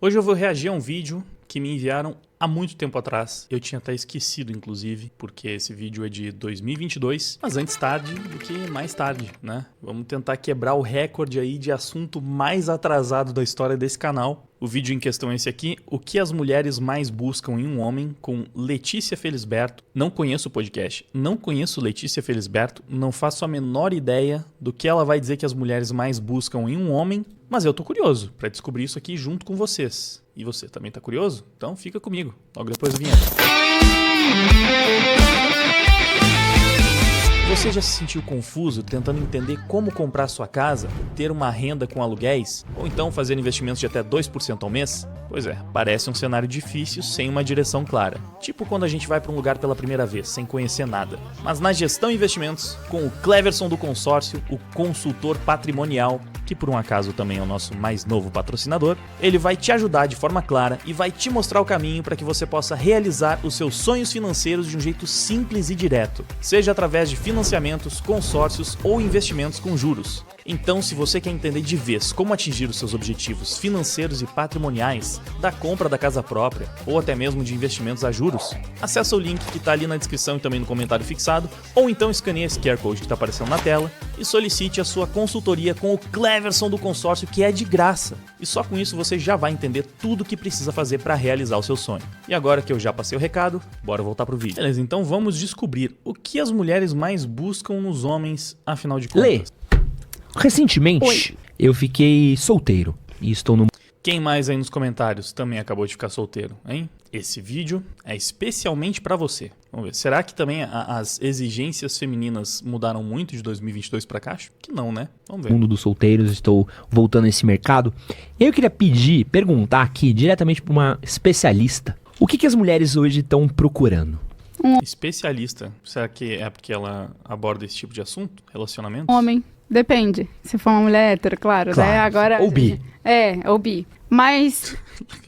Hoje eu vou reagir a um vídeo que me enviaram há muito tempo atrás. Eu tinha até esquecido, inclusive, porque esse vídeo é de 2022, mas antes tarde do que mais tarde, né? Vamos tentar quebrar o recorde aí de assunto mais atrasado da história desse canal. O vídeo em questão é esse aqui, o que as mulheres mais buscam em um homem, com Letícia Felisberto. Não conheço o podcast, não conheço Letícia Felisberto, não faço a menor ideia do que ela vai dizer que as mulheres mais buscam em um homem, mas eu tô curioso para descobrir isso aqui junto com vocês. E você também tá curioso? Então fica comigo, logo depois da vinheta. Você já se sentiu confuso tentando entender como comprar sua casa, ter uma renda com aluguéis, ou então fazer investimentos de até 2% ao mês? Pois é, parece um cenário difícil sem uma direção clara. Tipo quando a gente vai para um lugar pela primeira vez, sem conhecer nada. Mas na Gestão Investimentos, com o Cleverson do Consórcio, o consultor patrimonial, que por um acaso também é o nosso mais novo patrocinador, ele vai te ajudar de forma clara e vai te mostrar o caminho para que você possa realizar os seus sonhos financeiros de um jeito simples e direto, seja através de financiamentos, consórcios ou investimentos com juros. Então, se você quer entender de vez como atingir os seus objetivos financeiros e patrimoniais, da compra da casa própria ou até mesmo de investimentos a juros, acessa o link que está ali na descrição e também no comentário fixado, ou então escaneie esse QR Code que está aparecendo na tela e solicite a sua consultoria com o Cleverson do Consórcio, que é de graça. E só com isso você já vai entender tudo o que precisa fazer para realizar o seu sonho. E agora que eu já passei o recado, bora voltar pro vídeo. Beleza, então vamos descobrir o que as mulheres mais buscam nos homens, afinal de contas. Lê, recentemente eu fiquei solteiro e estou no... Quem mais aí nos comentários também acabou de ficar solteiro, hein? Esse vídeo é especialmente pra você. Vamos ver, será que também as exigências femininas mudaram muito de 2022 pra cá? Acho que não, né? Vamos ver. mundo dos solteiros, estou voltando a esse mercado. E aí eu queria perguntar aqui diretamente para uma especialista, o que as mulheres hoje estão procurando? Especialista, será que é porque ela aborda esse tipo de assunto? Relacionamentos? Homem. Depende. Se for uma mulher hétero, claro, né? Agora, ou bi. Ou bi. Mas...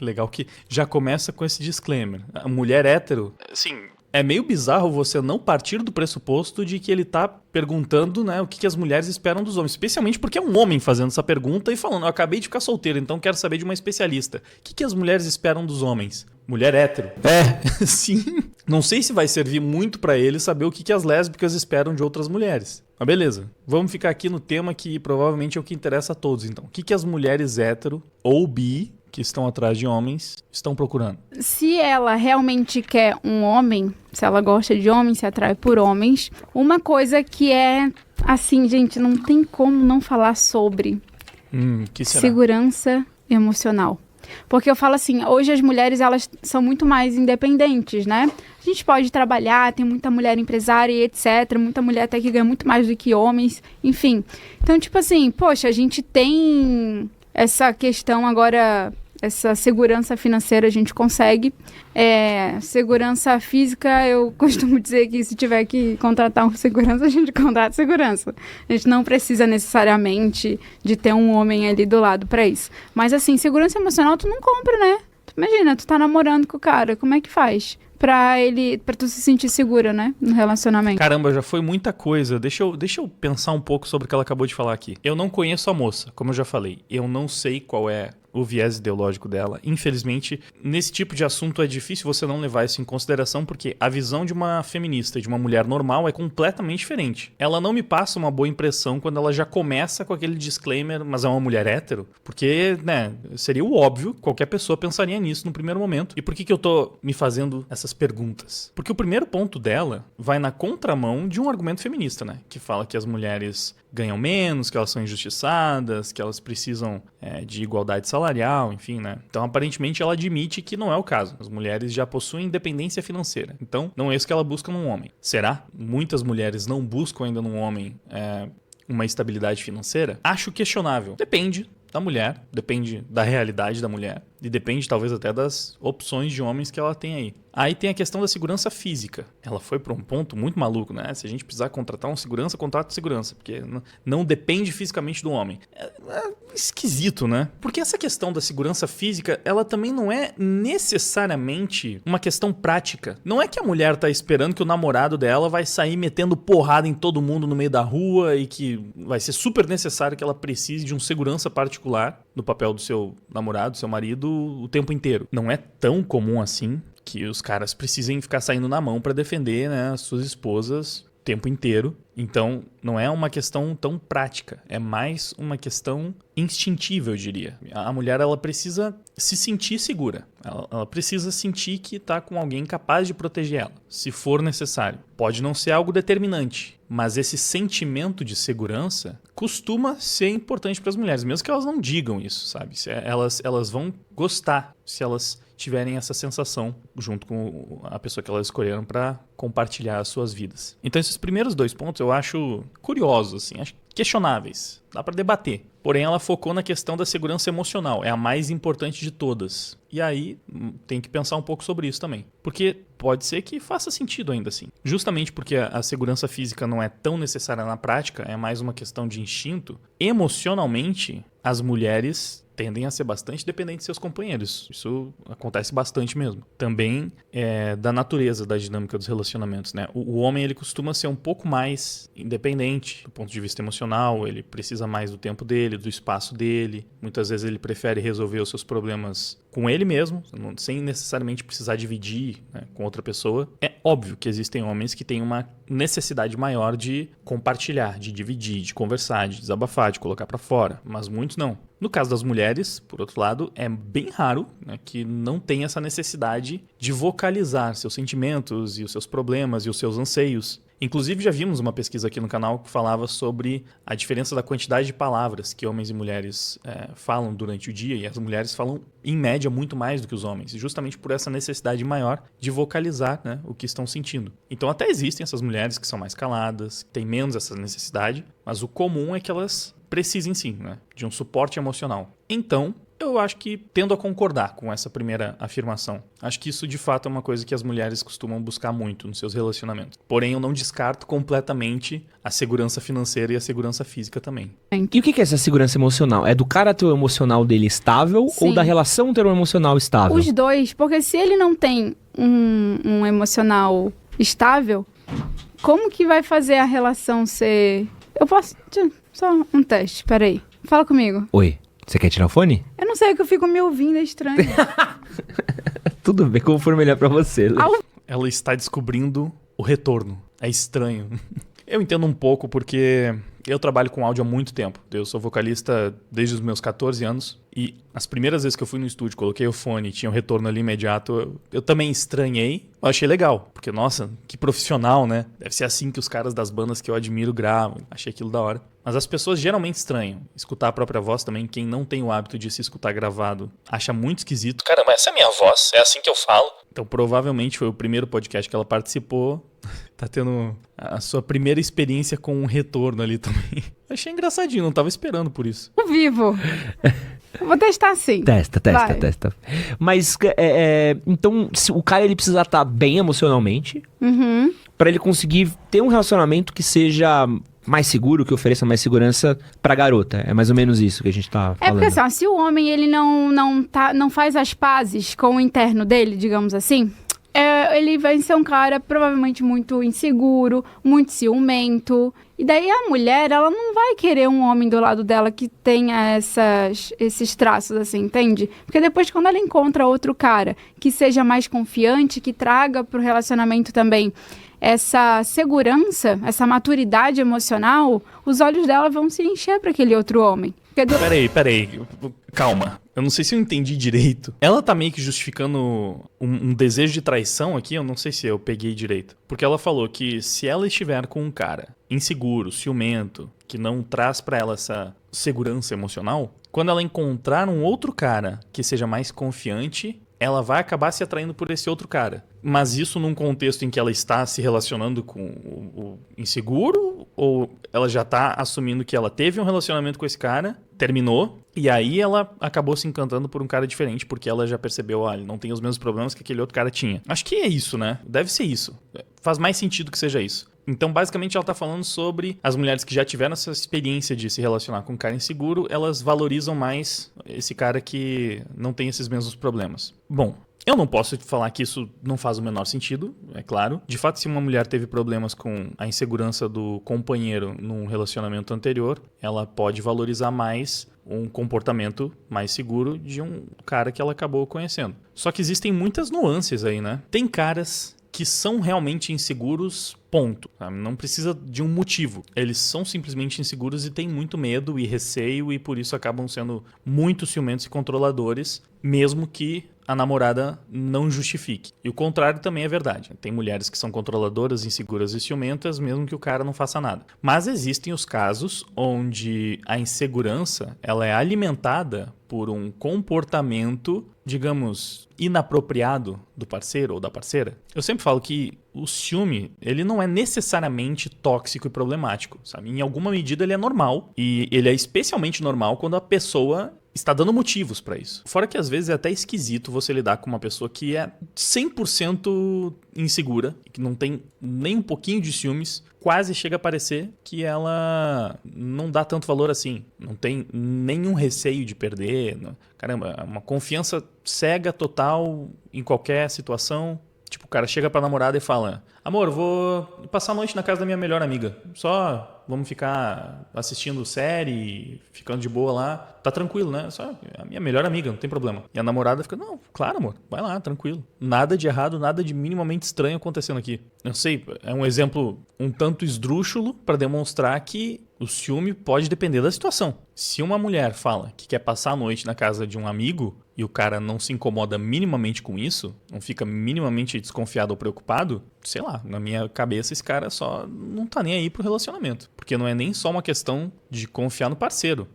Legal que já começa com esse disclaimer. A mulher hétero, assim, é meio bizarro você não partir do pressuposto de que ele tá perguntando, né, o que as mulheres esperam dos homens. Especialmente porque é um homem fazendo essa pergunta e falando, eu acabei de ficar solteiro, então quero saber de uma especialista. O que as mulheres esperam dos homens? Mulher hétero. É, sim. Não sei se vai servir muito pra ele saber o que as lésbicas esperam de outras mulheres. Mas beleza, vamos ficar aqui no tema que provavelmente é o que interessa a todos, então. O que as mulheres hétero ou bi, que estão atrás de homens, estão procurando? Se ela realmente quer um homem, se ela gosta de homens, se atrai por homens, uma coisa que é, assim, gente, não tem como não falar sobre Que será? segurança emocional. Porque eu falo assim, hoje as mulheres, elas são muito mais independentes, né? A gente pode trabalhar, tem muita mulher empresária e etc. Muita mulher até que ganha muito mais do que homens, enfim. Então, tipo assim, poxa, a gente tem essa questão agora, essa segurança financeira a gente consegue. Segurança física, eu costumo dizer que se tiver que contratar um segurança, a gente contrata segurança. A gente não precisa necessariamente de ter um homem ali do lado pra isso. Mas assim, segurança emocional tu não compra, né? Tu imagina, tu tá namorando com o cara, como é que faz? Pra tu se sentir segura, né? No relacionamento. Caramba, já foi muita coisa. Deixa eu pensar um pouco sobre o que ela acabou de falar aqui. Eu não conheço a moça, como eu já falei. Eu não sei qual é o viés ideológico dela. Infelizmente, nesse tipo de assunto é difícil você não levar isso em consideração, porque a visão de uma feminista e de uma mulher normal é completamente diferente. Ela não me passa uma boa impressão quando ela já começa com aquele disclaimer, mas é uma mulher hétero? Porque, né, seria o óbvio, qualquer pessoa pensaria nisso no primeiro momento. E por que eu tô me fazendo essas perguntas? Porque o primeiro ponto dela vai na contramão de um argumento feminista, né? Que fala que as mulheres ganham menos, que elas são injustiçadas, que elas precisam de igualdade salarial, enfim, né? Então, aparentemente, ela admite que não é o caso. As mulheres já possuem independência financeira. Então, não é isso que ela busca num homem. Será? Muitas mulheres não buscam ainda num homem uma estabilidade financeira? Acho questionável. Depende da mulher, depende da realidade da mulher e depende talvez até das opções de homens que ela tem aí. Aí tem a questão da segurança física. Ela foi para um ponto muito maluco, né? Se a gente precisar contratar um segurança, contrata segurança, porque não depende fisicamente do homem. É esquisito, né? Porque essa questão da segurança física, ela também não é necessariamente uma questão prática. Não é que a mulher tá esperando que o namorado dela vai sair metendo porrada em todo mundo no meio da rua e que vai ser super necessário que ela precise de um segurança particular no papel do seu namorado, do seu marido, o tempo inteiro. Não é tão comum assim que os caras precisem ficar saindo na mão para defender, né, as suas esposas o tempo inteiro. Então, não é uma questão tão prática, é mais uma questão instintiva, eu diria. A mulher, ela precisa se sentir segura, ela precisa sentir que está com alguém capaz de proteger ela, se for necessário. Pode não ser algo determinante, mas esse sentimento de segurança costuma ser importante para as mulheres, mesmo que elas não digam isso, sabe? Elas vão gostar se elas tiverem essa sensação junto com a pessoa que elas escolheram para compartilhar as suas vidas. Então, esses primeiros 2 pontos eu acho curiosos, assim, acho questionáveis, dá para debater. Porém, ela focou na questão da segurança emocional, é a mais importante de todas. E aí, tem que pensar um pouco sobre isso também. Porque pode ser que faça sentido ainda assim. Justamente porque a segurança física não é tão necessária na prática, é mais uma questão de instinto. Emocionalmente, as mulheres tendem a ser bastante dependentes de seus companheiros. Isso acontece bastante mesmo. Também da natureza da dinâmica dos relacionamentos, né? O homem, ele costuma ser um pouco mais independente do ponto de vista emocional, ele precisa mais do tempo dele, do espaço dele. Muitas vezes ele prefere resolver os seus problemas com ele mesmo, sem necessariamente precisar dividir, né, com outra pessoa. É óbvio que existem homens que têm uma necessidade maior de compartilhar, de dividir, de conversar, de desabafar, de colocar pra fora, mas muitos não. No caso das mulheres, por outro lado, é bem raro, né, que não tenha essa necessidade de vocalizar seus sentimentos e os seus problemas e os seus anseios. Inclusive, já vimos uma pesquisa aqui no canal que falava sobre a diferença da quantidade de palavras que homens e mulheres falam durante o dia, e as mulheres falam, em média, muito mais do que os homens, justamente por essa necessidade maior de vocalizar, né, o que estão sentindo. Então, até existem essas mulheres que são mais caladas, que têm menos essa necessidade, mas o comum é que elas precisem sim, né, de um suporte emocional. Então, eu acho que tendo a concordar com essa primeira afirmação. Acho que isso, de fato, é uma coisa que as mulheres costumam buscar muito nos seus relacionamentos. Porém, eu não descarto completamente a segurança financeira e a segurança física também. E o que é essa segurança emocional? É do cara ter o emocional dele estável Sim. ou da relação ter um emocional estável? Os dois, porque se ele não tem um emocional estável, como que vai fazer a relação ser... Eu posso... Só um teste, peraí. Fala comigo. Oi, você quer tirar o fone? Eu não sei, que eu fico me ouvindo, é estranho. Tudo bem, como for melhor pra você. Ela está descobrindo o retorno. É estranho. Eu entendo um pouco porque eu trabalho com áudio há muito tempo. Eu sou vocalista desde os meus 14 anos. E as primeiras vezes que eu fui no estúdio, coloquei o fone e tinha um retorno ali imediato, eu também estranhei. Eu achei legal, porque, nossa, que profissional, né? Deve ser assim que os caras das bandas que eu admiro gravam. Achei aquilo da hora. Mas as pessoas geralmente estranham. Escutar a própria voz também, quem não tem o hábito de se escutar gravado, acha muito esquisito. Caramba, essa é a minha voz, é assim que eu falo. Então, provavelmente foi o primeiro podcast que ela participou. Tá tendo a sua primeira experiência com um retorno ali também. Achei engraçadinho, não tava esperando por isso. Ao vivo. Eu vou testar sim. Testa. Vai. Mas, então, se o cara ele precisa estar bem emocionalmente Uhum. pra ele conseguir ter um relacionamento que seja mais seguro, que ofereça mais segurança pra garota. É mais ou menos isso que a gente tá É falando. porque assim, ó, se o homem ele não faz as pazes com o interno dele, digamos assim, ele vai ser um cara provavelmente muito inseguro, muito ciumento. E daí a mulher, ela não vai querer um homem do lado dela que tenha esses traços, assim, entende? Porque depois, quando ela encontra outro cara que seja mais confiante, que traga pro relacionamento também essa segurança, essa maturidade emocional, os olhos dela vão se encher para aquele outro homem. Peraí. Calma. Eu não sei se eu entendi direito. Ela tá meio que justificando um desejo de traição aqui, eu não sei se eu peguei direito. Porque ela falou que se ela estiver com um cara inseguro, ciumento, que não traz pra ela essa segurança emocional, quando ela encontrar um outro cara que seja mais confiante, ela vai acabar se atraindo por esse outro cara. Mas isso num contexto em que ela está se relacionando com o inseguro? Ou ela já tá assumindo que ela teve um relacionamento com esse cara, terminou, e aí ela acabou se encantando por um cara diferente, porque ela já percebeu, ele não tem os mesmos problemas que aquele outro cara tinha. Acho que é isso, né? Deve ser isso. Faz mais sentido que seja isso. Então, basicamente, ela tá falando sobre as mulheres que já tiveram essa experiência de se relacionar com um cara inseguro, elas valorizam mais esse cara que não tem esses mesmos problemas. Bom, eu não posso falar que isso não faz o menor sentido, é claro. De fato, se uma mulher teve problemas com a insegurança do companheiro num relacionamento anterior, ela pode valorizar mais um comportamento mais seguro de um cara que ela acabou conhecendo. Só que existem muitas nuances aí, né? Tem caras que são realmente inseguros, ponto. Sabe? Não precisa de um motivo. Eles são simplesmente inseguros e têm muito medo e receio e por isso acabam sendo muito ciumentos e controladores, mesmo que a namorada não justifique. E o contrário também é verdade. Tem mulheres que são controladoras, inseguras e ciumentas, mesmo que o cara não faça nada. Mas existem os casos onde a insegurança ela é alimentada por um comportamento, digamos, inapropriado do parceiro ou da parceira. Eu sempre falo que o ciúme, ele não é necessariamente tóxico e problemático, sabe? Em alguma medida ele é normal e ele é especialmente normal quando a pessoa está dando motivos pra isso. Fora que às vezes é até esquisito você lidar com uma pessoa que é 100% insegura, que não tem nem um pouquinho de ciúmes, quase chega a parecer que ela não dá tanto valor assim, não tem nenhum receio de perder. Caramba, é uma confiança cega total em qualquer situação. Tipo, o cara chega pra namorada e fala: amor, vou passar a noite na casa da minha melhor amiga. Só vamos ficar assistindo série, ficando de boa lá. Tá tranquilo, né? Só a minha melhor amiga, não tem problema. E a namorada fica: não, claro, amor, vai lá, tranquilo. Nada de errado, nada de minimamente estranho acontecendo aqui. Eu sei, é um exemplo um tanto esdrúxulo pra demonstrar que o ciúme pode depender da situação. Se uma mulher fala que quer passar a noite na casa de um amigo e o cara não se incomoda minimamente com isso, não fica minimamente desconfiado ou preocupado, sei lá, na minha cabeça esse cara só não tá nem aí pro relacionamento. Porque não é nem só uma questão de confiar no parceiro.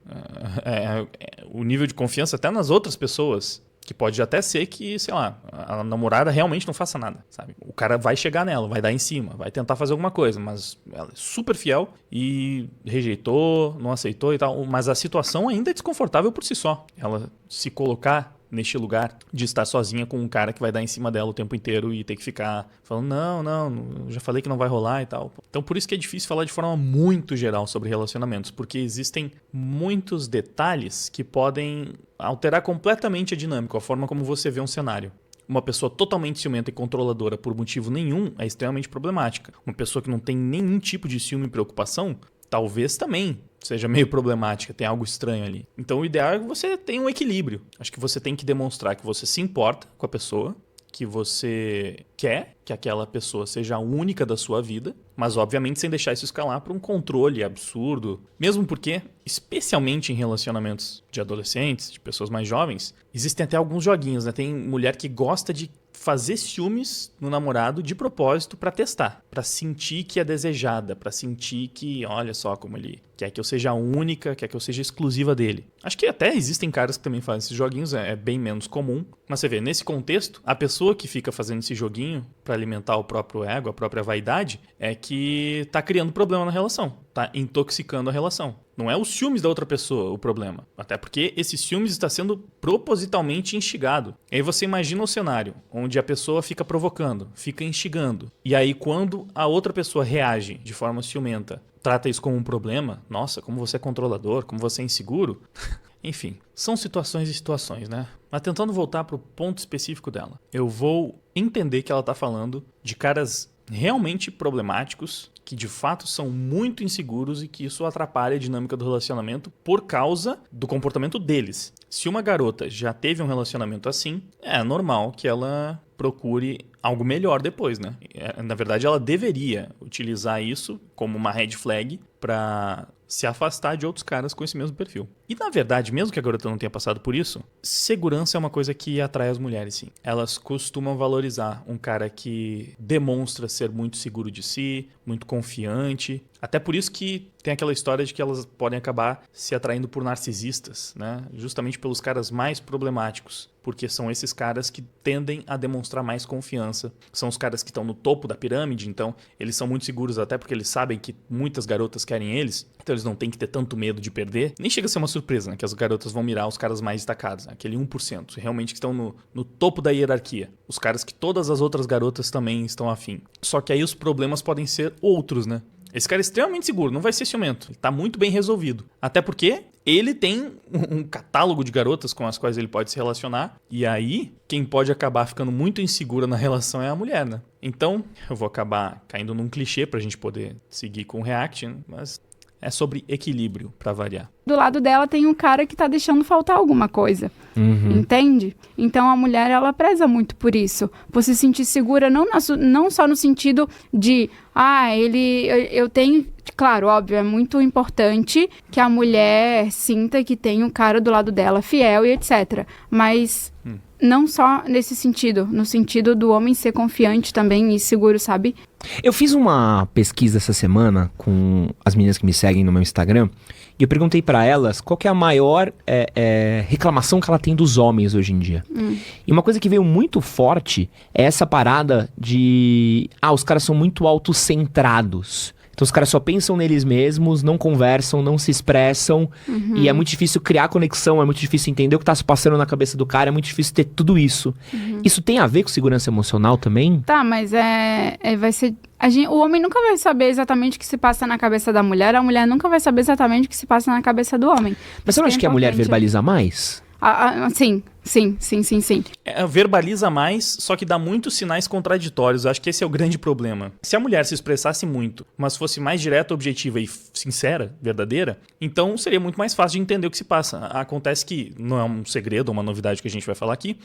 O nível de confiança até nas outras pessoas. Que pode até ser que, sei lá, a namorada realmente não faça nada, sabe? O cara vai chegar nela, vai dar em cima, vai tentar fazer alguma coisa, mas ela é super fiel e rejeitou, não aceitou e tal. Mas a situação ainda é desconfortável por si só. Ela se colocar neste lugar de estar sozinha com um cara que vai dar em cima dela o tempo inteiro e ter que ficar falando, não, já falei que não vai rolar e tal. Então por isso que é difícil falar de forma muito geral sobre relacionamentos, porque existem muitos detalhes que podem alterar completamente a dinâmica, a forma como você vê um cenário. Uma pessoa totalmente ciumenta e controladora por motivo nenhum é extremamente problemática. Uma pessoa que não tem nenhum tipo de ciúme e preocupação, talvez também seja meio problemática, tem algo estranho ali. Então o ideal é que você tenha um equilíbrio. Acho que você tem que demonstrar que você se importa com a pessoa, que você quer que aquela pessoa seja a única da sua vida, mas obviamente sem deixar isso escalar para um controle absurdo. Mesmo porque, especialmente em relacionamentos de adolescentes, de pessoas mais jovens, existem até alguns joguinhos, né? Tem mulher que gosta de fazer ciúmes no namorado de propósito para testar, para sentir que é desejada, para sentir que, olha só como ele quer que eu seja a única, quer que eu seja exclusiva dele. Acho que até existem caras que também fazem esses joguinhos, é bem menos comum, mas você vê, nesse contexto, a pessoa que fica fazendo esse joguinho para alimentar o próprio ego, a própria vaidade, é que tá criando problema na relação, tá intoxicando a relação. Não é os ciúmes da outra pessoa o problema. Até porque esse ciúmes está sendo propositalmente instigado. E aí você imagina o cenário onde a pessoa fica provocando, fica instigando. E aí quando a outra pessoa reage de forma ciumenta, trata isso como um problema, nossa, como você é controlador, como você é inseguro. Enfim, são situações e situações, né? Mas tentando voltar para o ponto específico dela, eu vou entender que ela está falando de caras realmente problemáticos, que de fato são muito inseguros e que isso atrapalha a dinâmica do relacionamento por causa do comportamento deles. Se uma garota já teve um relacionamento assim, é normal que ela procure algo melhor depois, né? Na verdade, ela deveria utilizar isso como uma red flag para se afastar de outros caras com esse mesmo perfil. E na verdade, mesmo que a garota não tenha passado por isso, segurança é uma coisa que atrai as mulheres, sim. Elas costumam valorizar um cara que demonstra ser muito seguro de si, muito confiante. Até por isso que tem aquela história de que elas podem acabar se atraindo por narcisistas, né? Justamente pelos caras mais problemáticos. Porque são esses caras que tendem a demonstrar mais confiança. São os caras que estão no topo da pirâmide, então eles são muito seguros até porque eles sabem que muitas garotas querem eles. Então eles não têm que ter tanto medo de perder. Nem chega a ser uma surpresa, né? Que as garotas vão mirar os caras mais destacados, né? Aquele 1%, realmente que estão no topo da hierarquia. Os caras que todas as outras garotas também estão afim. Só que aí os problemas podem ser outros, né? Esse cara é extremamente seguro, não vai ser ciumento. Ele tá muito bem resolvido. Até porque ele tem um catálogo de garotas com as quais ele pode se relacionar. E aí, quem pode acabar ficando muito insegura na relação é a mulher, né? Então, eu vou acabar caindo num clichê pra gente poder seguir com o React, né? Mas É sobre equilíbrio, pra variar. Do lado dela tem um cara que tá deixando faltar alguma coisa. Entende? Então a mulher, ela preza muito por isso. Por se sentir segura, não só no sentido de, eu tenho... Claro, óbvio, é muito importante que a mulher sinta que tem um cara do lado dela fiel e etc. Mas não só nesse sentido, no sentido do homem ser confiante também e seguro, sabe? Eu fiz uma pesquisa essa semana com as meninas que me seguem no meu Instagram e eu perguntei pra elas qual que é a maior reclamação que ela tem dos homens hoje em dia. E uma coisa que veio muito forte é essa parada de... os caras são muito autocentrados. Então os caras só pensam neles mesmos, não conversam, não se expressam. E é muito difícil criar conexão, é muito difícil entender o que tá se passando na cabeça do cara, é muito difícil ter tudo isso. Isso tem a ver com segurança emocional também? Tá, mas vai ser... o homem nunca vai saber exatamente o que se passa na cabeça da mulher, a mulher nunca vai saber exatamente o que se passa na cabeça do homem. Mas você não acha que a mulher verbaliza mais? Sim. Verbaliza mais, só que dá muitos sinais contraditórios. Acho que esse é o grande problema. Se a mulher se expressasse muito, mas fosse mais direta, objetiva e sincera, verdadeira, então seria muito mais fácil de entender o que se passa. Acontece que, não é um segredo, uma novidade que a gente vai falar aqui,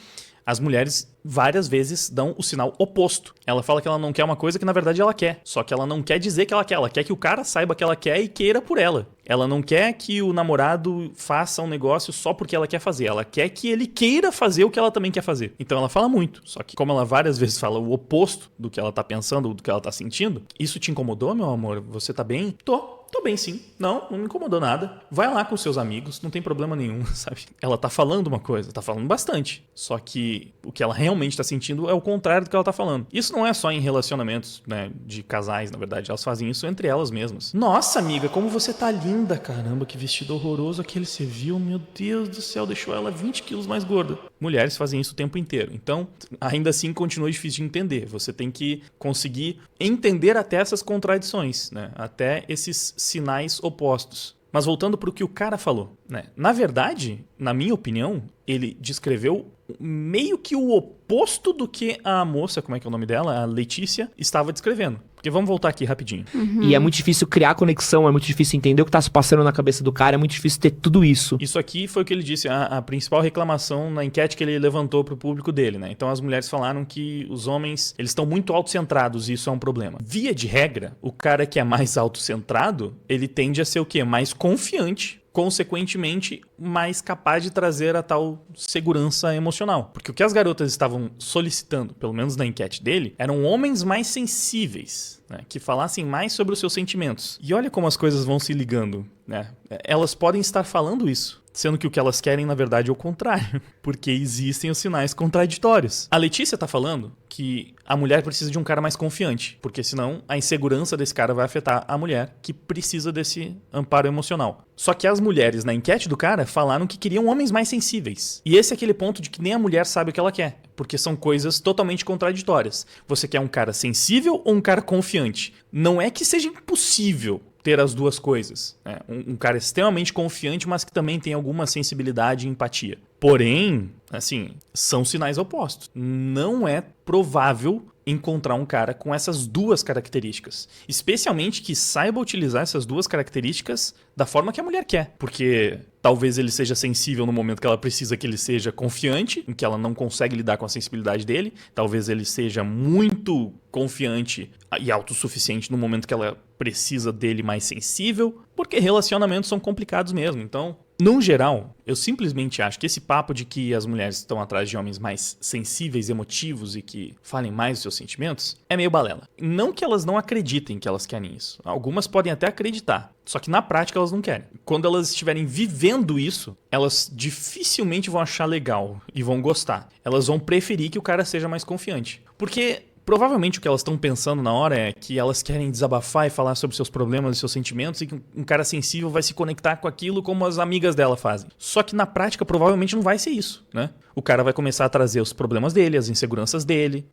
as mulheres várias vezes dão o sinal oposto. Ela fala que ela não quer uma coisa que na verdade ela quer. Só que ela não quer dizer que ela quer que o cara saiba que ela quer e queira por ela. Ela não quer que o namorado faça um negócio só porque ela quer fazer. Ela quer que ele queira fazer o que ela também quer fazer. Então ela fala muito. Só que como ela várias vezes fala o oposto do que ela tá pensando ou do que ela tá sentindo, isso te incomodou, meu amor? Você tá bem? Tô bem, sim. Não me incomodou nada. Vai lá com seus amigos, não tem problema nenhum, sabe? Ela tá falando uma coisa, tá falando bastante. Só que o que ela realmente tá sentindo é o contrário do que ela tá falando. Isso não é só em relacionamentos, né, de casais, na verdade. Elas fazem isso entre elas mesmas. Nossa, amiga, como você tá linda. Caramba, que vestido horroroso aquele você viu. Meu Deus do céu, deixou ela 20 quilos mais gorda. Mulheres fazem isso o tempo inteiro. Então, ainda assim, continua difícil de entender. Você tem que conseguir entender até essas contradições, né? Até esses sinais opostos. Mas voltando para o que o cara falou, né? Na verdade, na minha opinião, ele descreveu meio que o oposto do que a moça, como é que é o nome dela? A Letícia, estava descrevendo. Porque vamos voltar aqui rapidinho. E é muito difícil criar conexão, é muito difícil entender o que tá se passando na cabeça do cara, é muito difícil ter tudo isso. Isso aqui foi o que ele disse, a principal reclamação na enquete que ele levantou pro público dele, né? Então as mulheres falaram que os homens, eles estão muito autocentrados e isso é um problema. Via de regra, o cara que é mais autocentrado, ele tende a ser o quê? Mais confiante, consequentemente, mais capaz de trazer a tal segurança emocional. Porque o que as garotas estavam solicitando, pelo menos na enquete dele, eram homens mais sensíveis, né? Que falassem mais sobre os seus sentimentos. E olha como as coisas vão se ligando, né? Elas podem estar falando isso, sendo que o que elas querem, na verdade, é o contrário. Porque existem os sinais contraditórios. A Letícia tá falando que a mulher precisa de um cara mais confiante, porque senão a insegurança desse cara vai afetar a mulher que precisa desse amparo emocional. Só que as mulheres na enquete do cara falaram que queriam homens mais sensíveis. E esse é aquele ponto de que nem a mulher sabe o que ela quer, porque são coisas totalmente contraditórias. Você quer um cara sensível ou um cara confiante? Não é que seja impossível ter as duas coisas, né? Um cara extremamente confiante, mas que também tem alguma sensibilidade e empatia. Porém, assim, são sinais opostos. Não é provável encontrar um cara com essas duas características. Especialmente que saiba utilizar essas duas características da forma que a mulher quer. Porque talvez ele seja sensível no momento que ela precisa que ele seja confiante, em que ela não consegue lidar com a sensibilidade dele. Talvez ele seja muito confiante e autossuficiente no momento que ela precisa dele mais sensível. Porque relacionamentos são complicados mesmo. Então, no geral, eu simplesmente acho que esse papo de que as mulheres estão atrás de homens mais sensíveis, emotivos e que falem mais dos seus sentimentos é meio balela. Não que elas não acreditem que elas querem isso. Algumas podem até acreditar, só que na prática elas não querem. Quando elas estiverem vivendo isso, elas dificilmente vão achar legal e vão gostar. Elas vão preferir que o cara seja mais confiante. Porque provavelmente o que elas estão pensando na hora é que elas querem desabafar e falar sobre seus problemas e seus sentimentos e que um cara sensível vai se conectar com aquilo como as amigas dela fazem. Só que na prática provavelmente não vai ser isso, né? O cara vai começar a trazer os problemas dele, as inseguranças dele,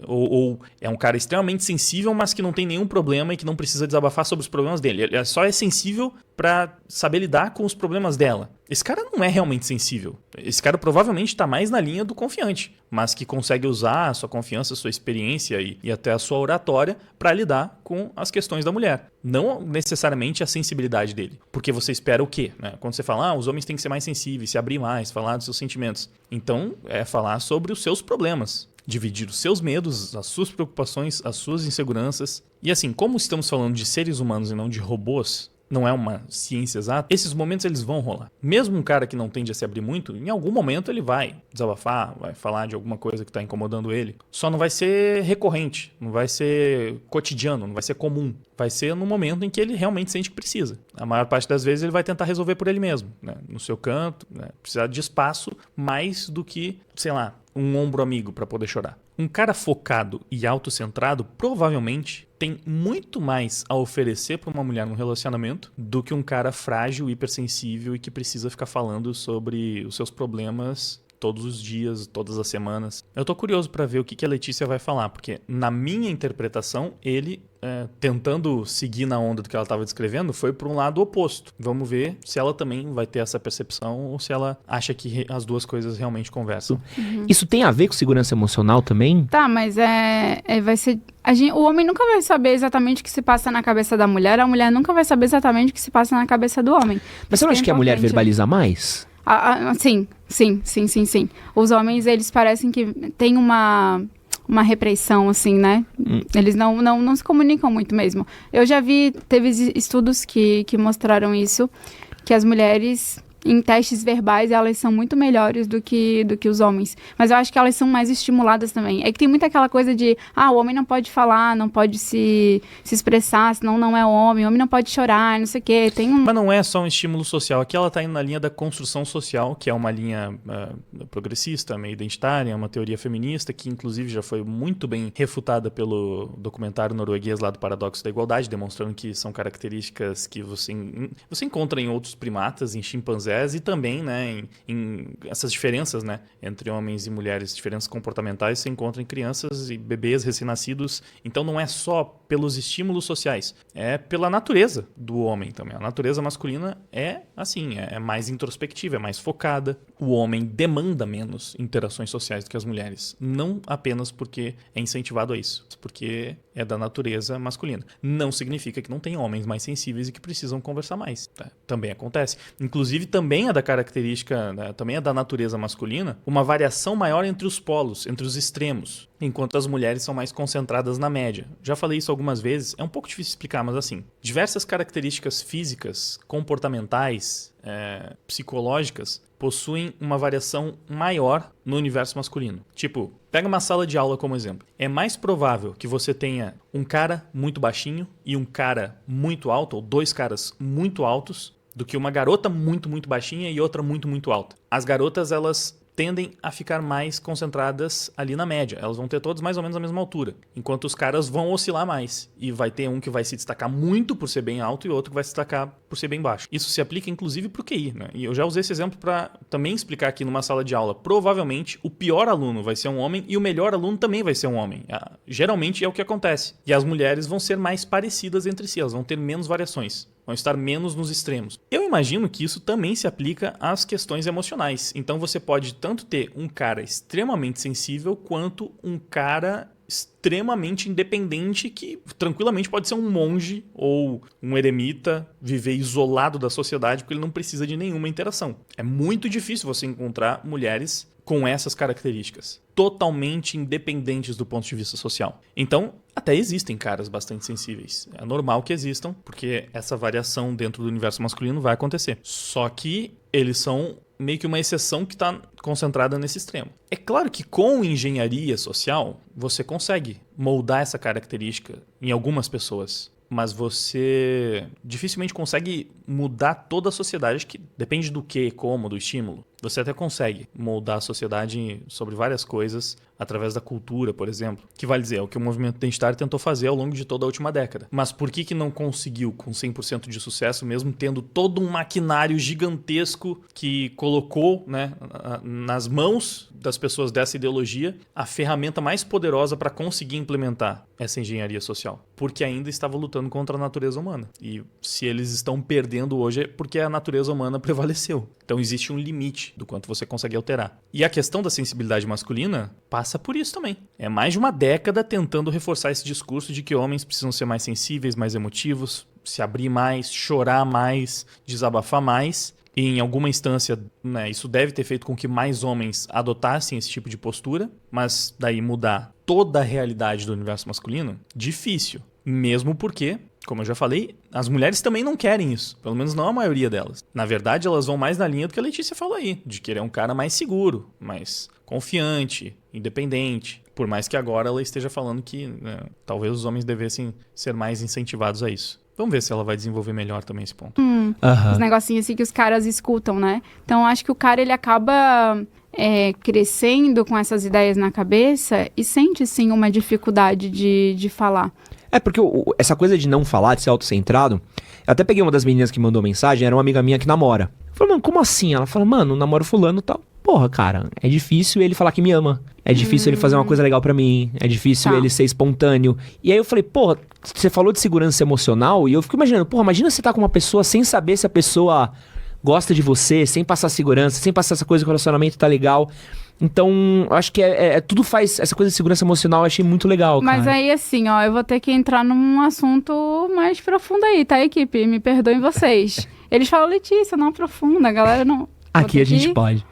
ou é um cara extremamente sensível, mas que não tem nenhum problema e que não precisa desabafar sobre os problemas dele. Ele só é sensível pra saber lidar com os problemas dela. Esse cara não é realmente sensível. Esse cara provavelmente tá mais na linha do confiante, mas que consegue usar a sua confiança, a sua experiência e até a sua oratória pra lidar com as questões da mulher. Não necessariamente a sensibilidade dele. Porque você espera o quê? Né? Quando você fala, os homens têm que ser mais sensíveis, se abrir mais, falar dos seus sentimentos. Então, é falar sobre os seus problemas. Dividir os seus medos, as suas preocupações, as suas inseguranças. E assim, como estamos falando de seres humanos e não de robôs, não é uma ciência exata, esses momentos eles vão rolar. Mesmo um cara que não tende a se abrir muito, em algum momento ele vai desabafar, vai falar de alguma coisa que está incomodando ele. Só não vai ser recorrente, não vai ser cotidiano, não vai ser comum. Vai ser no momento em que ele realmente sente que precisa. A maior parte das vezes ele vai tentar resolver por ele mesmo, né? No seu canto, né? Precisar de espaço mais do que, sei lá, um ombro amigo para poder chorar. Um cara focado e autocentrado provavelmente tem muito mais a oferecer para uma mulher num relacionamento do que um cara frágil, hipersensível e que precisa ficar falando sobre os seus problemas todos os dias, todas as semanas. Eu tô curioso para ver o que a Letícia vai falar, porque na minha interpretação, ele, tentando seguir na onda do que ela estava descrevendo, foi para um lado oposto. Vamos ver se ela também vai ter essa percepção ou se ela acha que as duas coisas realmente conversam. Isso tem a ver com segurança emocional também? Tá, mas vai ser... o homem nunca vai saber exatamente o que se passa na cabeça da mulher, a mulher nunca vai saber exatamente o que se passa na cabeça do homem. Mas você não acha que a mulher verbaliza mais? Sim. Os homens, eles parecem que têm uma repressão, assim, né? Eles não se comunicam muito mesmo. Eu já teve estudos que mostraram isso, que as mulheres, em testes verbais, elas são muito melhores do que os homens. Mas eu acho que elas são mais estimuladas também. É que tem muito aquela coisa de, o homem não pode falar, não pode se expressar, senão não é homem. O homem não pode chorar, não sei o quê. Mas não é só um estímulo social. Aqui ela está indo na linha da construção social, que é uma linha progressista, meio identitária, uma teoria feminista, que inclusive já foi muito bem refutada pelo documentário norueguês lá do Paradoxo da Igualdade, demonstrando que são características que você encontra em outros primatas, em chimpanzés, e também, né, em essas diferenças, né, entre homens e mulheres, diferenças comportamentais, se encontra em crianças e bebês recém-nascidos. Então não é só pelos estímulos sociais, é pela natureza do homem também. A natureza masculina é assim, é mais introspectiva, é mais focada. O homem demanda menos interações sociais do que as mulheres, não apenas porque é incentivado a isso, porque é da natureza masculina. Não significa que não tem homens mais sensíveis e que precisam conversar mais. Tá? Também acontece. Inclusive, também é da característica, né, também é da natureza masculina, uma variação maior entre os polos, entre os extremos, enquanto as mulheres são mais concentradas na média. Já falei isso algumas vezes, é um pouco difícil explicar, mas assim, diversas características físicas, comportamentais, psicológicas, possuem uma variação maior no universo masculino. Tipo, pega uma sala de aula como exemplo. É mais provável que você tenha um cara muito baixinho e um cara muito alto, ou dois caras muito altos, do que uma garota muito, muito baixinha e outra muito, muito alta. As garotas, elas tendem a ficar mais concentradas ali na média. Elas vão ter todas mais ou menos a mesma altura. Enquanto os caras vão oscilar mais. E vai ter um que vai se destacar muito por ser bem alto e outro que vai se destacar por ser bem baixo. Isso se aplica inclusive para o QI, né? E eu já usei esse exemplo para também explicar aqui numa sala de aula. Provavelmente o pior aluno vai ser um homem e o melhor aluno também vai ser um homem. Geralmente é o que acontece. E as mulheres vão ser mais parecidas entre si. Elas vão ter menos variações. Vão estar menos nos extremos. Eu imagino que isso também se aplica às questões emocionais. Então você pode tanto ter um cara extremamente sensível quanto um cara extremamente independente que tranquilamente pode ser um monge ou um eremita, viver isolado da sociedade porque ele não precisa de nenhuma interação. É muito difícil você encontrar mulheres com essas características, totalmente independentes do ponto de vista social. Então, até existem caras bastante sensíveis. É normal que existam, porque essa variação dentro do universo masculino vai acontecer. Só que eles são meio que uma exceção que está concentrada nesse extremo. É claro que com engenharia social, você consegue moldar essa característica em algumas pessoas, mas você dificilmente consegue mudar toda a sociedade, que depende do que, como, do estímulo. Você até consegue moldar a sociedade sobre várias coisas através da cultura, por exemplo, que vale dizer, é o que o movimento identitário tentou fazer ao longo de toda a última década. Mas por que não conseguiu com 100% de sucesso, mesmo tendo todo um maquinário gigantesco que colocou, né, nas mãos das pessoas dessa ideologia a ferramenta mais poderosa para conseguir implementar essa engenharia social? Porque ainda estava lutando contra a natureza humana. E se eles estão perdendo hoje é porque a natureza humana prevaleceu. Então existe um limite do quanto você consegue alterar. E a questão da sensibilidade masculina passa por isso também. É mais de uma década tentando reforçar esse discurso de que homens precisam ser mais sensíveis, mais emotivos, se abrir mais, chorar mais, desabafar mais. E em alguma instância, né, isso deve ter feito com que mais homens adotassem esse tipo de postura, mas daí mudar toda a realidade do universo masculino, difícil. Mesmo porque, como eu já falei, as mulheres também não querem isso. Pelo menos não a maioria delas. Na verdade, elas vão mais na linha do que a Letícia falou aí, de querer um cara mais seguro, mais confiante, independente. Por mais que agora ela esteja falando que, né, talvez os homens devessem ser mais incentivados a isso. Vamos ver se ela vai desenvolver melhor também esse ponto. Os negocinhos assim que os caras escutam, né? Então, acho que o cara, ele acaba crescendo com essas ideias na cabeça e sente, sim, uma dificuldade de falar. Porque essa coisa de não falar, de ser autocentrado... Eu até peguei uma das meninas que mandou mensagem, era uma amiga minha que namora. Eu falei, mano, como assim? Ela fala, mano, namoro fulano e tal. Porra, cara, é difícil ele falar que me ama. É difícil ele fazer uma coisa legal pra mim. É difícil ele ser espontâneo. E aí eu falei, porra, você falou de segurança emocional e eu fico imaginando, porra, imagina você tá com uma pessoa sem saber se a pessoa gosta de você, sem passar segurança, sem passar essa coisa que o relacionamento tá legal. Então, eu acho que tudo faz... Essa coisa de segurança emocional eu achei muito legal, cara. Mas aí, assim, ó, eu vou ter que entrar num assunto mais profundo aí, tá, equipe? Me perdoem vocês. Eles falam, Letícia, não aprofunda, a galera não... Aqui a gente pode.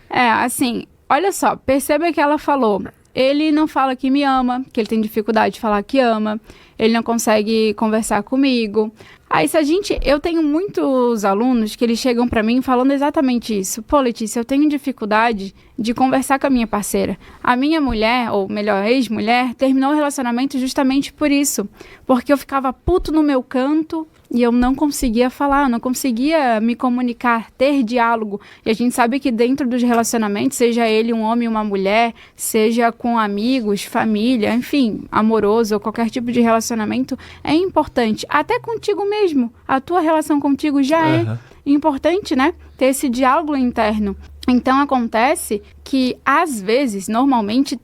Assim, olha só, perceba que ela falou, ele não fala que me ama, que ele tem dificuldade de falar que ama, ele não consegue conversar comigo. Aí eu tenho muitos alunos que eles chegam pra mim falando exatamente isso. Pô, Letícia, eu tenho dificuldade de conversar com a minha parceira. A minha mulher, ou melhor, ex-mulher, terminou o relacionamento justamente por isso. Porque eu ficava puto no meu canto e eu não conseguia falar, não conseguia me comunicar, ter diálogo. E a gente sabe que dentro dos relacionamentos, seja ele um homem ou uma mulher, seja com amigos, família, enfim, amoroso ou qualquer tipo de relacionamento, é importante. Até contigo mesmo. A tua relação contigo já é importante, né? Ter esse diálogo interno. Então, acontece que, às vezes, normalmente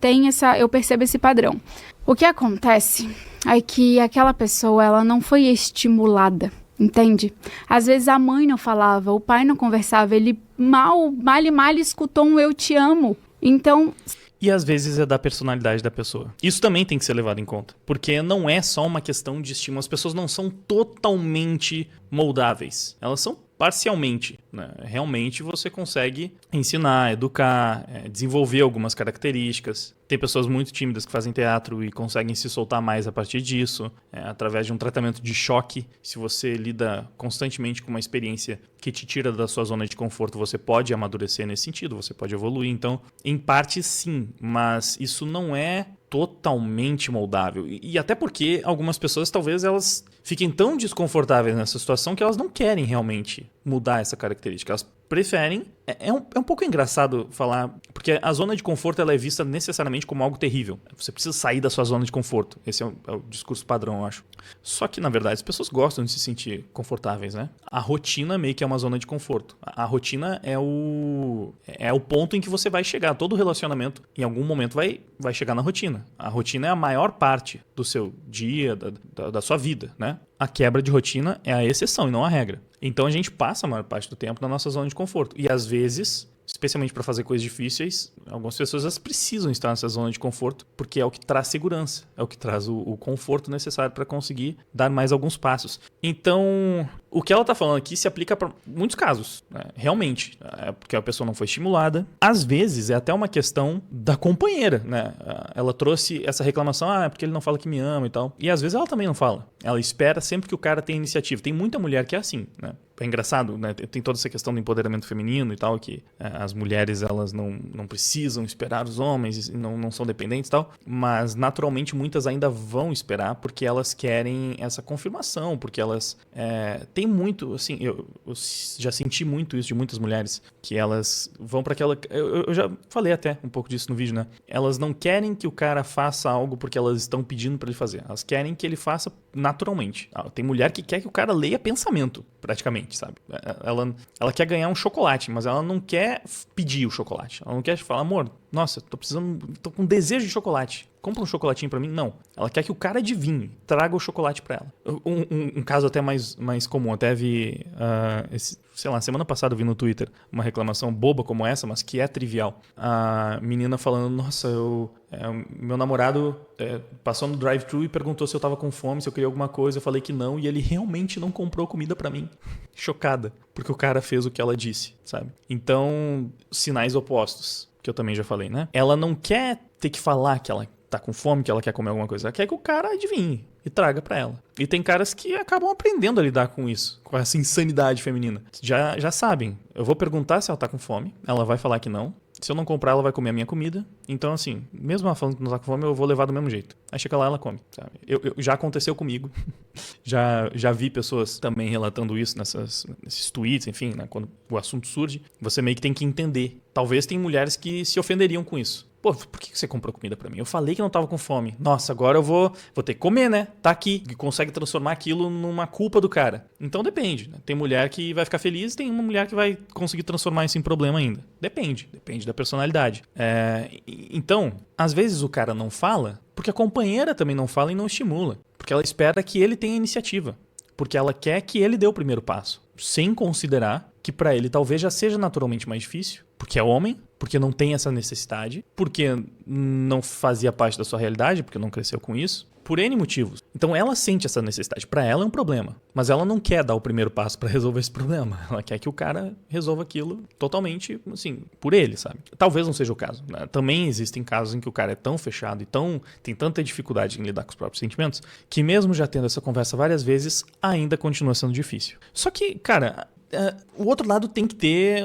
eu percebo esse padrão. O que acontece é que aquela pessoa, ela não foi estimulada, entende? Às vezes a mãe não falava, o pai não conversava, ele mal escutou um eu te amo. Então... E às vezes é da personalidade da pessoa. Isso também tem que ser levado em conta. Porque não é só uma questão de estímulo. As pessoas não são totalmente moldáveis. Elas são parcialmente, né? Realmente você consegue ensinar, educar, desenvolver algumas características. Tem pessoas muito tímidas que fazem teatro e conseguem se soltar mais a partir disso, através de um tratamento de choque. Se você lida constantemente com uma experiência que te tira da sua zona de conforto, você pode amadurecer nesse sentido, você pode evoluir. Então, em parte sim, mas isso não é totalmente moldável. E até porque algumas pessoas, talvez, elas fiquem tão desconfortáveis nessa situação que elas não querem realmente mudar essa característica. Elas preferem... É um pouco engraçado falar, porque a zona de conforto ela é vista necessariamente como algo terrível. Você precisa sair da sua zona de conforto. Esse é o discurso padrão, eu acho. Só que, na verdade, as pessoas gostam de se sentir confortáveis, né? A rotina meio que é uma zona de conforto. A rotina é o ponto em que você vai chegar. Todo relacionamento, em algum momento, vai chegar na rotina. A rotina é a maior parte do seu dia, da sua vida, né? A quebra de rotina é a exceção e não a regra. Então a gente passa a maior parte do tempo na nossa zona de conforto. E às vezes, especialmente para fazer coisas difíceis, algumas pessoas elas precisam estar nessa zona de conforto porque é o que traz segurança, é o que traz o conforto necessário para conseguir dar mais alguns passos. Então, o que ela está falando aqui se aplica para muitos casos, né? Realmente. É porque a pessoa não foi estimulada. Às vezes, é até uma questão da companheira, né? Ela trouxe essa reclamação, é porque ele não fala que me ama e tal. E às vezes ela também não fala. Ela espera sempre que o cara tenha iniciativa. Tem muita mulher que é assim, né? É engraçado, né? Tem toda essa questão do empoderamento feminino e tal, que as mulheres, elas não precisam esperar os homens, não são dependentes e tal, mas naturalmente muitas ainda vão esperar porque elas querem essa confirmação, porque elas têm muito, assim, eu já senti muito isso de muitas mulheres, que elas vão para aquela... Eu já falei até um pouco disso no vídeo, né? Elas não querem que o cara faça algo porque elas estão pedindo para ele fazer, elas querem que ele faça naturalmente. Tem mulher que quer que o cara leia pensamento, praticamente, sabe? Ela quer ganhar um chocolate, mas ela não quer pedir o chocolate. Ela não quer falar, amor, Nossa, tô com desejo de chocolate. Compra um chocolatinho pra mim? Não. Ela quer que o cara adivinhe, traga o chocolate pra ela. Um caso até mais comum, até vi, semana passada eu vi no Twitter uma reclamação boba como essa, mas que é trivial. A menina falando, nossa, meu namorado passou no drive-thru e perguntou se eu tava com fome, se eu queria alguma coisa, eu falei que não, e ele realmente não comprou comida pra mim. Chocada, porque o cara fez o que ela disse, sabe? Então, sinais opostos, que eu também já falei, né? Ela não quer ter que falar que ela tá com fome, que ela quer comer alguma coisa. Ela quer que o cara adivinhe e traga pra ela. E tem caras que acabam aprendendo a lidar com isso, com essa insanidade feminina. Já sabem. Eu vou perguntar se ela tá com fome, ela vai falar que não. Se eu não comprar, ela vai comer a minha comida. Então, assim, mesmo ela falando que não tá com fome, eu vou levar do mesmo jeito. Aí chega lá, ela come, sabe? Já aconteceu comigo. já vi pessoas também relatando isso nesses tweets, enfim, né? Quando o assunto surge, você meio que tem que entender. Talvez tem mulheres que se ofenderiam com isso. Pô, por que você comprou comida pra mim? Eu falei que não tava com fome. Nossa, agora eu vou ter que comer, né? Tá aqui. E consegue transformar aquilo numa culpa do cara. Então depende, né? Tem mulher que vai ficar feliz, tem uma mulher que vai conseguir transformar isso em problema ainda. Depende da personalidade. Então, às vezes o cara não fala porque a companheira também não fala e não estimula. Porque ela espera que ele tenha iniciativa. Porque ela quer que ele dê o primeiro passo. Sem considerar que pra ele talvez já seja naturalmente mais difícil. Porque é homem, porque não tem essa necessidade, porque não fazia parte da sua realidade, porque não cresceu com isso, por N motivos. Então ela sente essa necessidade. Pra ela é um problema, mas ela não quer dar o primeiro passo pra resolver esse problema. Ela quer que o cara resolva aquilo totalmente, assim, por ele, sabe? Talvez não seja o caso, né? Também existem casos em que o cara é tão fechado e tem tanta dificuldade em lidar com os próprios sentimentos, que mesmo já tendo essa conversa várias vezes, ainda continua sendo difícil. Só que, cara, o outro lado tem que ter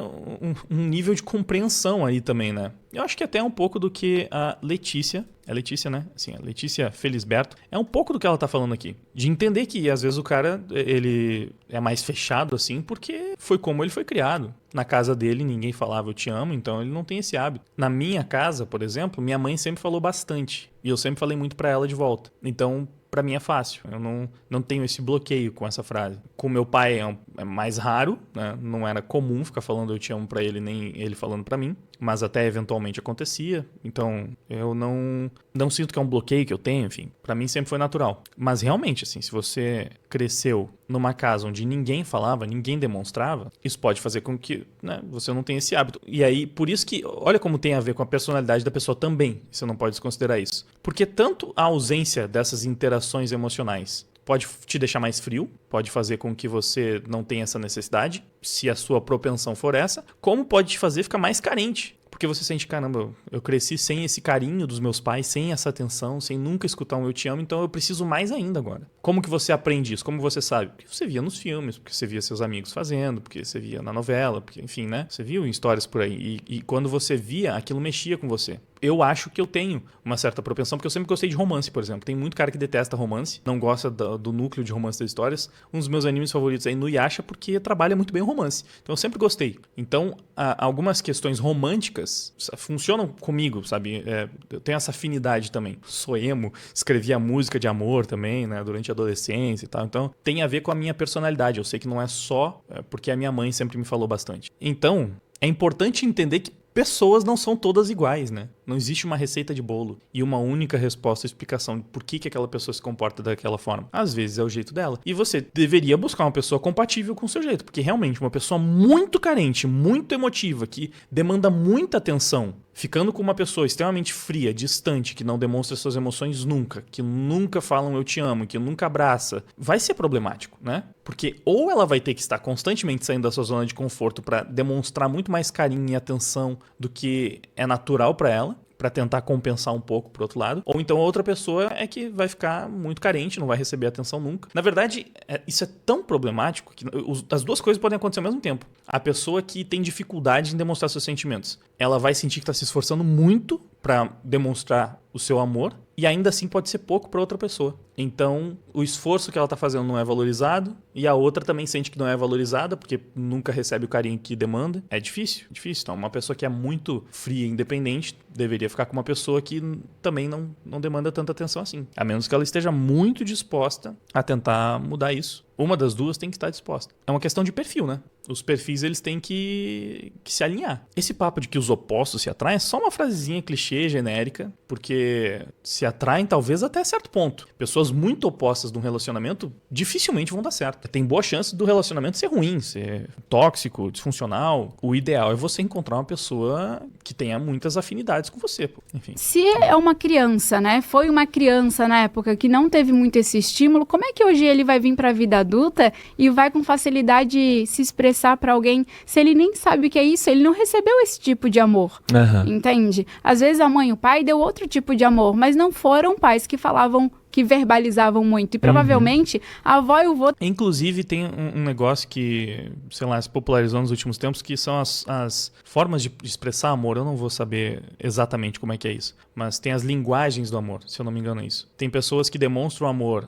um nível de compreensão aí também, né? Eu acho que até um pouco do que a Letícia... É Letícia, né? Assim, a Letícia Felisberto. É um pouco do que ela tá falando aqui. De entender que, às vezes, o cara, ele é mais fechado, assim, porque foi como ele foi criado. Na casa dele, ninguém falava eu te amo, então ele não tem esse hábito. Na minha casa, por exemplo, minha mãe sempre falou bastante. E eu sempre falei muito pra ela de volta. Então, pra mim é fácil. Eu não tenho esse bloqueio com essa frase. Com meu pai é mais raro, né? Não era comum ficar falando eu te amo pra ele, nem ele falando pra mim. Mas até eventualmente acontecia. Então, eu não sinto que é um bloqueio que eu tenho, enfim. Pra mim sempre foi natural. Mas realmente, assim, se você cresceu numa casa onde ninguém falava, ninguém demonstrava, isso pode fazer com que, né, você não tenha esse hábito. E aí, por isso que, olha como tem a ver com a personalidade da pessoa também. Você não pode desconsiderar isso. Porque tanto a ausência dessas interações emocionais pode te deixar mais frio, pode fazer com que você não tenha essa necessidade, se a sua propensão for essa, como pode te fazer ficar mais carente. Porque você sente, caramba, eu cresci sem esse carinho dos meus pais, sem essa atenção, sem nunca escutar um eu te amo, então eu preciso mais ainda agora. Como que você aprende isso? Como você sabe? Porque você via nos filmes, porque você via seus amigos fazendo, porque você via na novela, porque, enfim, né? Você viu em histórias por aí. E quando você via, aquilo mexia com você. Eu acho que eu tenho uma certa propensão, porque eu sempre gostei de romance, por exemplo. Tem muito cara que detesta romance, não gosta do núcleo de romance das histórias. Um dos meus animes favoritos é Inuyasha, porque trabalha muito bem o romance. Então eu sempre gostei. Então, algumas questões românticas funcionam comigo, sabe? Eu tenho essa afinidade também. Sou emo, escrevia música de amor também, né? Durante a adolescência e tal. Então, tem a ver com a minha personalidade. Eu sei que não é só porque a minha mãe sempre me falou bastante. Então, é importante entender que pessoas não são todas iguais, né? Não existe uma receita de bolo e uma única resposta ou explicação de por que aquela pessoa se comporta daquela forma. Às vezes é o jeito dela. E você deveria buscar uma pessoa compatível com o seu jeito, porque realmente uma pessoa muito carente, muito emotiva, que demanda muita atenção, ficando com uma pessoa extremamente fria, distante, que não demonstra suas emoções nunca, que nunca fala um eu te amo, que nunca abraça, vai ser problemático, né? Porque ou ela vai ter que estar constantemente saindo da sua zona de conforto para demonstrar muito mais carinho e atenção do que é natural para ela, para tentar compensar um pouco pro outro lado. Ou então a outra pessoa é que vai ficar muito carente, não vai receber atenção nunca. Na verdade, isso é tão problemático que as duas coisas podem acontecer ao mesmo tempo. A pessoa que tem dificuldade em demonstrar seus sentimentos, ela vai sentir que está se esforçando muito para demonstrar o seu amor, e ainda assim pode ser pouco para outra pessoa. Então, o esforço que ela tá fazendo não é valorizado, e a outra também sente que não é valorizada, porque nunca recebe o carinho que demanda. É difícil. Então, uma pessoa que é muito fria e independente deveria ficar com uma pessoa que também não demanda tanta atenção assim. A menos que ela esteja muito disposta a tentar mudar isso. Uma das duas tem que estar disposta. É uma questão de perfil, né? Os perfis, eles têm que se alinhar. Esse papo de que os opostos se atraem é só uma frasezinha clichê, genérica, porque se atraem talvez até certo ponto. Pessoas muito opostas num relacionamento dificilmente vão dar certo. Tem boa chance do relacionamento ser ruim, ser tóxico, disfuncional. O ideal é você encontrar uma pessoa que tenha muitas afinidades com você. Enfim. Se é uma criança, né? Foi uma criança na época que não teve muito esse estímulo, como é que hoje ele vai vir para a vida adulta e vai com facilidade se expressar para alguém se ele nem sabe o que é isso? Ele não recebeu esse tipo de amor, entende? Às vezes a mãe e o pai deu outro tipo de amor, mas não foram pais que falavam, que verbalizavam muito. E provavelmente a avó e o vô... Inclusive tem um negócio que, sei lá, se popularizou nos últimos tempos, que são as formas de expressar amor. Eu não vou saber exatamente como é que é isso, mas tem as linguagens do amor, se eu não me engano é isso. Tem pessoas que demonstram amor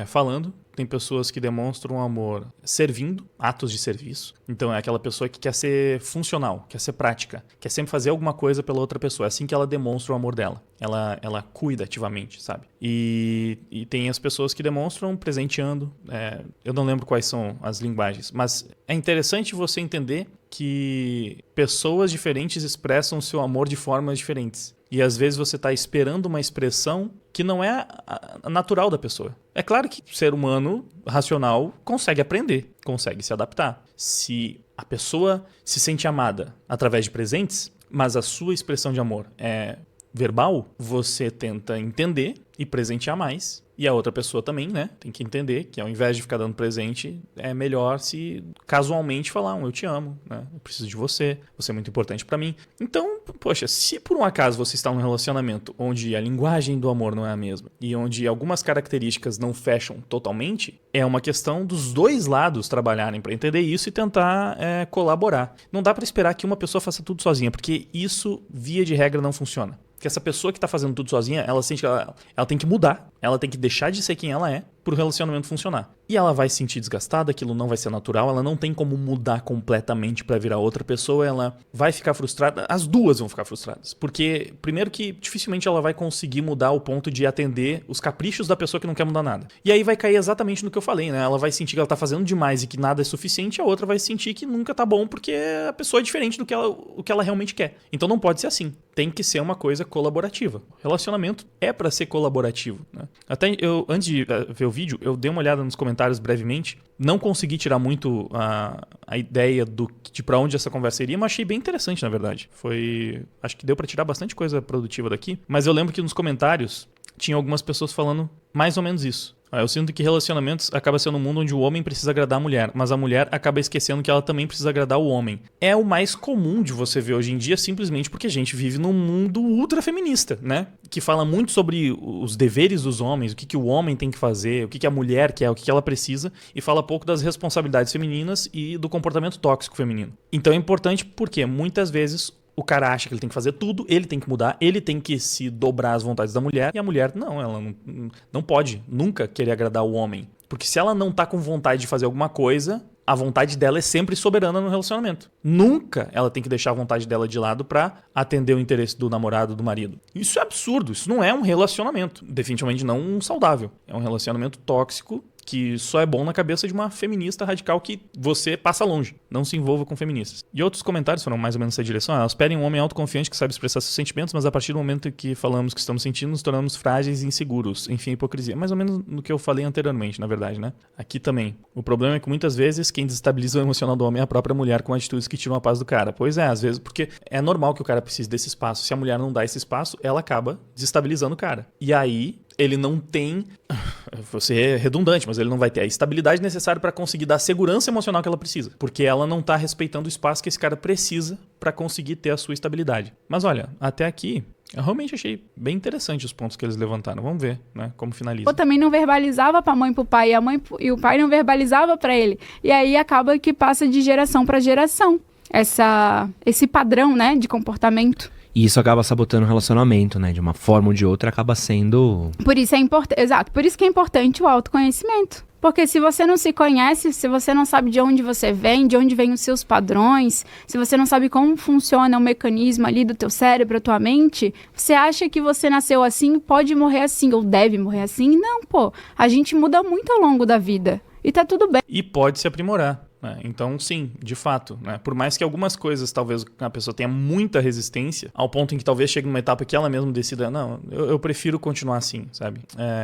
falando, tem pessoas que demonstram amor servindo, atos de serviço. Então é aquela pessoa que quer ser funcional, quer ser prática, quer sempre fazer alguma coisa pela outra pessoa. É assim que ela demonstra o amor dela. Ela cuida ativamente, sabe? E tem as pessoas que demonstram presenteando. Eu não lembro quais são as linguagens, mas é interessante você entender que pessoas diferentes expressam o seu amor de formas diferentes. E às vezes você está esperando uma expressão que não é a natural da pessoa. É claro que o ser humano racional consegue aprender, consegue se adaptar. Se a pessoa se sente amada através de presentes, mas a sua expressão de amor é verbal, você tenta entender e presentear mais. E a outra pessoa também, né? Tem que entender que ao invés de ficar dando presente, é melhor se casualmente falar eu te amo, né? Eu preciso de você é muito importante pra mim. Então, poxa, se por um acaso você está num relacionamento onde a linguagem do amor não é a mesma e onde algumas características não fecham totalmente, é uma questão dos dois lados trabalharem pra entender isso e tentar colaborar. Não dá pra esperar que uma pessoa faça tudo sozinha, porque isso, via de regra, não funciona. Porque essa pessoa que tá fazendo tudo sozinha, ela sente que ela tem que mudar, ela tem que deixar de ser quem ela é pro relacionamento funcionar. E ela vai se sentir desgastada, aquilo não vai ser natural, ela não tem como mudar completamente pra virar outra pessoa, ela vai ficar frustrada, as duas vão ficar frustradas. Porque, primeiro que dificilmente ela vai conseguir mudar ao ponto de atender os caprichos da pessoa que não quer mudar nada. E aí vai cair exatamente no que eu falei, né? Ela vai sentir que ela tá fazendo demais e que nada é suficiente, a outra vai sentir que nunca tá bom porque a pessoa é diferente do que ela realmente quer. Então não pode ser assim. Tem que ser uma coisa colaborativa. O relacionamento é pra ser colaborativo, né? Até antes de ver o vídeo, eu dei uma olhada nos comentários brevemente. Não consegui tirar muito a ideia de pra onde essa conversa iria, mas achei bem interessante, na verdade. Acho que deu pra tirar bastante coisa produtiva daqui. Mas eu lembro que nos comentários tinha algumas pessoas falando mais ou menos isso. Eu sinto que relacionamentos acaba sendo um mundo onde o homem precisa agradar a mulher, mas a mulher acaba esquecendo que ela também precisa agradar o homem. É o mais comum de você ver hoje em dia, simplesmente porque a gente vive num mundo ultra feminista, né? Que fala muito sobre os deveres dos homens, o que o homem tem que fazer, o que a mulher quer, o que ela precisa, e fala pouco das responsabilidades femininas e do comportamento tóxico feminino. Então é importante porque muitas vezes o cara acha que ele tem que fazer tudo, ele tem que mudar, ele tem que se dobrar às vontades da mulher, e a mulher não, ela não pode nunca querer agradar o homem. Porque se ela não tá com vontade de fazer alguma coisa, a vontade dela é sempre soberana no relacionamento. Nunca ela tem que deixar a vontade dela de lado pra atender o interesse do namorado, do marido. Isso é absurdo, isso não é um relacionamento. Definitivamente não um saudável. É um relacionamento tóxico que só é bom na cabeça de uma feminista radical que você passa longe. Não se envolva com feministas. E outros comentários foram mais ou menos nessa direção. Elas pedem um homem autoconfiante que sabe expressar seus sentimentos, mas a partir do momento que falamos que estamos sentindo, nos tornamos frágeis e inseguros. Enfim, hipocrisia. Mais ou menos no que eu falei anteriormente, na verdade, né? Aqui também. O problema é que muitas vezes quem desestabiliza o emocional do homem é a própria mulher com atitudes que tiram a paz do cara. Pois é, às vezes, porque é normal que o cara precise desse espaço. Se a mulher não dá esse espaço, ela acaba desestabilizando o cara. E aí ele não tem, vou ser redundante, mas ele não vai ter a estabilidade necessária para conseguir dar a segurança emocional que ela precisa, porque ela não tá respeitando o espaço que esse cara precisa para conseguir ter a sua estabilidade. Mas olha, até aqui eu realmente achei bem interessante os pontos que eles levantaram. Vamos ver, né, como finaliza. Ou também não verbalizava pra mãe e pro pai, e o pai não verbalizava pra ele. E aí acaba que passa de geração para geração esse padrão, né, de comportamento. E isso acaba sabotando o relacionamento, né? De uma forma ou de outra, acaba sendo... Por isso é importante, exato, por isso que é importante o autoconhecimento. Porque se você não se conhece, se você não sabe de onde você vem, de onde vêm os seus padrões, se você não sabe como funciona o mecanismo ali do teu cérebro, a tua mente, você acha que você nasceu assim, pode morrer assim, ou deve morrer assim? Não, pô, a gente muda muito ao longo da vida. E tá tudo bem. E pode se aprimorar. Então, sim, de fato, né? Por mais que algumas coisas talvez a pessoa tenha muita resistência, ao ponto em que talvez chegue numa etapa que ela mesma decida, não, eu prefiro continuar assim, sabe?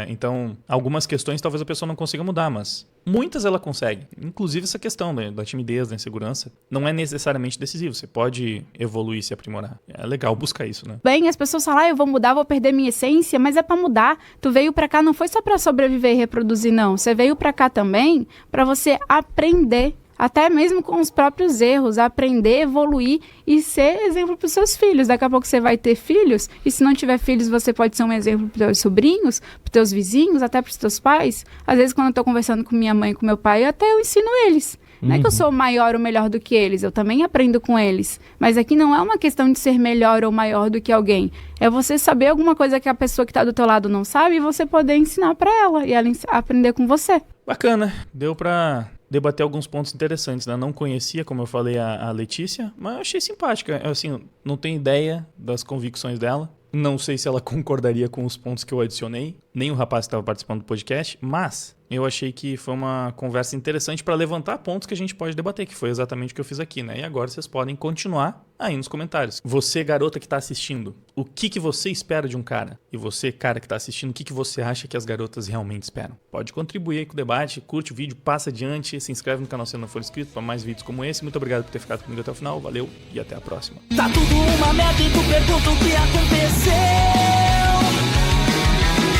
Então, algumas questões talvez a pessoa não consiga mudar, mas muitas ela consegue. Inclusive essa questão da timidez, da insegurança, não é necessariamente decisivo. Você pode evoluir, se aprimorar. É legal buscar isso, né? Bem, as pessoas falam, eu vou mudar, vou perder minha essência, mas é pra mudar. Tu veio pra cá não foi só pra sobreviver e reproduzir, não. Você veio pra cá também pra você aprender. Até mesmo com os próprios erros, aprender, evoluir e ser exemplo para os seus filhos. Daqui a pouco você vai ter filhos, e se não tiver filhos, você pode ser um exemplo para os teus sobrinhos, para os teus vizinhos, até para os teus pais. Às vezes, quando eu estou conversando com minha mãe e com meu pai, até eu ensino eles. Não é que eu sou maior ou melhor do que eles, eu também aprendo com eles. Mas aqui não é uma questão de ser melhor ou maior do que alguém. É você saber alguma coisa que a pessoa que está do teu lado não sabe e você poder ensinar para ela e ela aprender com você. Bacana, deu para debater alguns pontos interessantes, né? Não conhecia, como eu falei, a Letícia, mas eu achei simpática. Eu, assim, não tenho ideia das convicções dela. Não sei se ela concordaria com os pontos que eu adicionei, nem o rapaz que estava participando do podcast, mas eu achei que foi uma conversa interessante para levantar pontos que a gente pode debater, que foi exatamente o que eu fiz aqui, né? E agora vocês podem continuar aí nos comentários. Você, garota que está assistindo, o que você espera de um cara? E você, cara que está assistindo, o que você acha que as garotas realmente esperam? Pode contribuir aí com o debate, curte o vídeo, passa adiante, se inscreve no canal se não for inscrito para mais vídeos como esse. Muito obrigado por ter ficado comigo até o final, valeu e até a próxima. Tá tudo uma merda e tu pergunta o que aconteceu.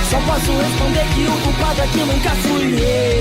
Só posso responder que o culpado aqui nunca fui eu.